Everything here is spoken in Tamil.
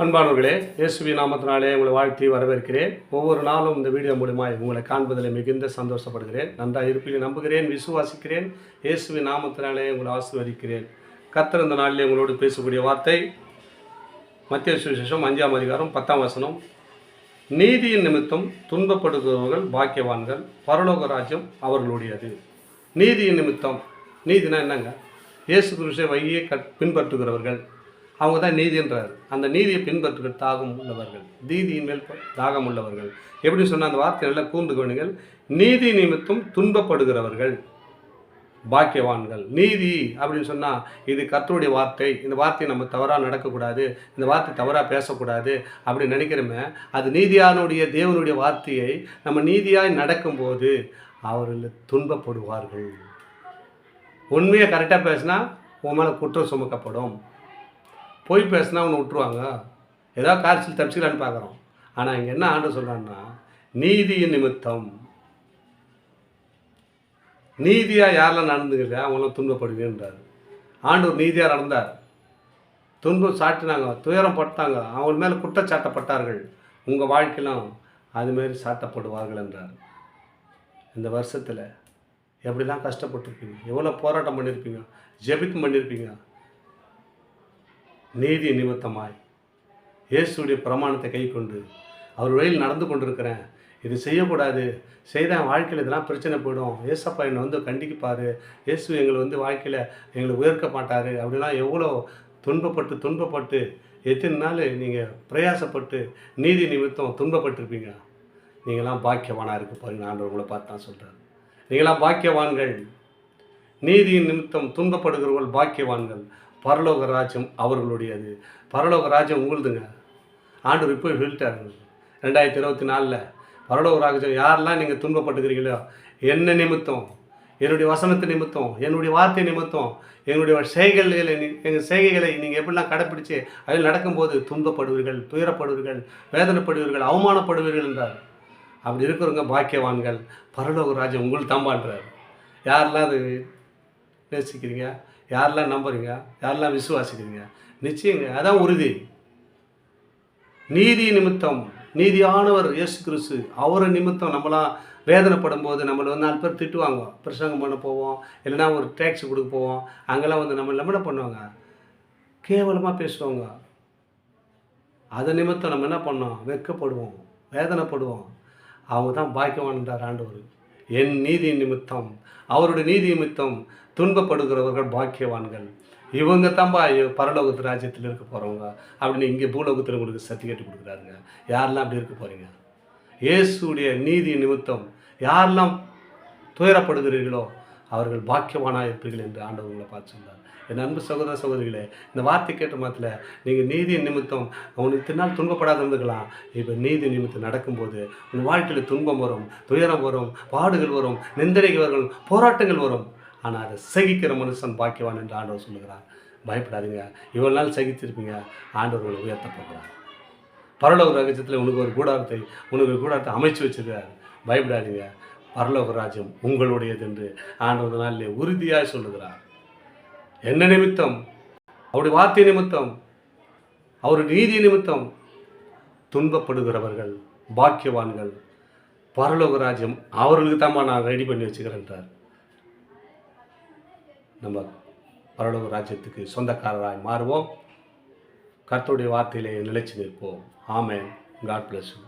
அன்பானவர்களே, இயேசுவின் நாமத்தினாலே உங்களை வாழ்த்தி வரவேற்கிறேன். ஒவ்வொரு நாளும் இந்த வீடியோ மூலமாய் உங்களை காண்பதில் மிகுந்த சந்தோஷப்படுகிறேன். நன்றாக இருப்பீர்கள் நம்புகிறேன், விசுவாசிக்கிறேன். இயேசுவின் நாமத்தினாலே உங்களை ஆசீர்வதிக்கிறேன். கர்த்தர் இந்த நாளிலே உங்களோடு பேசக்கூடிய வார்த்தை மத்தேயு சுவிசேஷம் 5ஆம் அதிகாரம் 10ஆம் வசனம். நீதியின் நிமித்தம் துன்பப்படுகிறவர்கள் பாக்கியவான்கள், பரலோக ராஜ்யம் அவர்களுடையது. நீதியின் நிமித்தம், நீதினா என்னங்க? இயேசு கிறிஸ்துவை வழியை பின்பற்றுகிறவர்கள், அவங்க தான் நீதின்றார். அந்த நீதியை பின்பற்றுகிற தாகம் உள்ளவர்கள், நீதியின் மேல் தாகம் உள்ளவர்கள். எப்படி சொன்னால் அந்த வார்த்தை நல்லா கூர்ந்து கவனிங்கள். நீதி நிமித்தம் துன்பப்படுகிறவர்கள் பாக்கியவான்கள். நீதி அப்படின்னு சொன்னால் இது கர்த்தருடைய வார்த்தை. இந்த வார்த்தையை நம்ம தவறாக நடக்கக்கூடாது, இந்த வார்த்தை தவறாக பேசக்கூடாது அப்படி நினைக்கிறோமே. அது நீதியானுடைய தேவனுடைய வார்த்தையை நம்ம நீதியாய் நடக்கும்போது அவர்கள் துன்பப்படுவார்கள். உண்மையை கரெக்டாக பேசினா உன் மேலே குற்றம் சுமக்கப்படும். போய் பேசினா அவனை விட்டுருவாங்க, ஏதாவது காய்ச்சல் தப்பிச்சிக்கலான்னு பார்க்குறோம். ஆனால் இங்கே என்ன ஆண்டு சொல்கிறான்னா, நீதியின் நிமித்தம், நீதியாக யாரெல்லாம் நடந்துக்கிற அவங்களாம் துன்பப்படுவீன்றார். ஆண்டவர் நீதியாக நடந்தார், துன்பம் சாட்டினாங்க, துயரம் பட்டாங்க, அவங்க மேலே குற்றச்சாட்டப்பட்டார்கள். உங்கள் வாழ்க்கையிலும் அதுமாரி சாட்டப்படுவார்கள் என்றார். இந்த வருஷத்தில் எப்படிலாம் கஷ்டப்பட்டுருப்பீங்க, எவ்வளோ போராட்டம் பண்ணியிருப்பீங்க, ஜெபித்து பண்ணியிருப்பீங்க. நீதி நிமித்தமாய் இயேசுடைய பிரமாணத்தை கை கொண்டு அவர் வழியில் நடந்து கொண்டிருக்கிறேன், இது செய்யக்கூடாது, செய்தால் வாழ்க்கையில் இதெல்லாம் பிரச்சனை போயிடும், ஏசப்பா என்னை வந்து கண்டிப்பார், இயேசு எங்களை வாழ்க்கையில் எங்களை உயர்க்க மாட்டார் அப்படிலாம் எவ்வளோ துன்பப்பட்டு எத்தனை நாள் நீங்கள் பிரயாசப்பட்டு நீதி நிமித்தம் துன்பப்பட்டிருப்பீங்க. நீங்களாம் பாக்கியவானாக இருக்க பாருங்க. ஆண்டவர் உங்களை பார்த்து தான் சொல்கிறார், நீங்களாம் பாக்கியவான்கள். நீதியின் நிமித்தம் துன்பப்படுகிறவர்கள் பாக்கியவான்கள், பரலோக ராஜ்யம் அவர்களுடையது. பரலோக ராஜ்யம் உங்களுதுங்க. ஆண்டவர் இப்போ சொல்லிட்டார் 2024 பரலோக ராஜ்யம் யாரெல்லாம் நீங்கள் துன்பப்பட்டுக்கிறீங்களோ, என்ன நிமித்தம், என்னுடைய வசனத்து நிமித்தம், என்னுடைய வார்த்தை நிமித்தம், எங்களுடைய எங்கள் செய்கைகளை நீங்கள் எப்படிலாம் கடைப்பிடிச்சு அதில் நடக்கும்போது துன்பப்படுவீர்கள், துயரப்படுவீர்கள், வேதனைப்படுவீர்கள், அவமானப்படுவீர்கள் என்றார். அப்படி இருக்கிறவங்க பாக்கியவான்கள், பரலோக ராஜ்யம் உங்களுக்கு தாம்பான்றார். யாரெல்லாம் அது நேசிக்கிறீங்க, யாரெல்லாம் நம்புறீங்க, யாரெல்லாம் விசுவாசிக்கிறீங்க, நிச்சயங்க அதான் உறுதி. நீதி நிமித்தம், நீதியானவர் இயேசு கிறிஸ்து, அவரை நிமித்தம் நம்மளாம் வேதனைப்படும் போது நம்மளை வந்து 4 பேர் திட்டுவாங்க. பிரசங்கம் பண்ண போவோம், இல்லைனா ஒரு டேக்ஸ் கொடுக்க போவோம், அங்கெல்லாம் வந்து நம்ம என்ன பண்ணுவாங்க, கேவலமாக பேசுவாங்க. அதை நிமித்தம் நம்ம என்ன பண்ணோம், வெட்கப்படுவோம், வேதனைப்படுவோம். அவங்க தான் பாக்கியவான்றார் ஆண்டவர். என் நீதி நிமித்தம், அவருடைய நீதி நிமித்தம் துன்பப்படுகிறவர்கள் பாக்கியவான்கள். இவங்க தான்பா பரலோகத்து ராஜ்யத்தில் இருக்க போகிறவங்க அப்படின்னு இங்கே பூலோகத்தில் உங்களுக்கு சர்டிஃபிகேட் கொடுக்குறாருங்க. யாரெல்லாம் அப்படி இருக்க போகிறீங்க? இயேசுடைய நீதி நிமித்தம் யாரெல்லாம் துயரப்படுகிறீர்களோ அவர்கள் பாக்கியவானாக இருப்பீர்கள் என்று ஆண்டவர் உங்களை பார்த்து சொன்னார். என் அன்பு சகோதர சகோதரிகளே, இந்த வார்த்தை கேட்ட மாத்திர நீங்கள் நீதி நிமித்தம் அவனுக்கு தின்னால் துன்பப்படாத இருந்துக்கலாம். இப்போ நீதி நிமித்தம் நடக்கும்போது உங்கள் வாழ்க்கையில் துன்பம் வரும், துயரம் வரும், பாடுகள் வரும், நிந்தனைகள் வரும், போராட்டங்கள் வரும். ஆனால் அதை சகிக்கிற மனுஷன் பாக்கியவான் என்று ஆண்டவர் சொல்லுகிறார். பயப்படாதீங்க, இவ்வளோ நாள் சகித்திருப்பீங்க, ஆண்டவர் உங்களை உயர்த்த போகிறார். பரலோக ராஜ்யத்தில் உனக்கு ஒரு கூடாரத்தை அமைச்சு வச்சிருக்கார். பயப்படாதீங்க, பரலோக ராஜ்யம் உங்களுடையது என்று ஆண்டவர் நாளிலே உறுதியாக சொல்லுகிறார். என்ன நிமித்தம்? அவருடைய வார்த்தை நிமித்தம், அவருடைய நீதி நிமித்தம் துன்பப்படுகிறவர்கள் பாக்கியவான்கள், பரலோக ராஜ்யம் அவர்களுக்கு தான் நான் ரெடி பண்ணி வச்சுக்கிறேன்றார். நம்ம பரலோக ராஜ்யத்துக்கு சொந்தக்காரராய் மாறுவோம். கர்த்தருடைய வார்த்தையிலே நிலைச்சு நிற்போம். ஆமென். God bless you.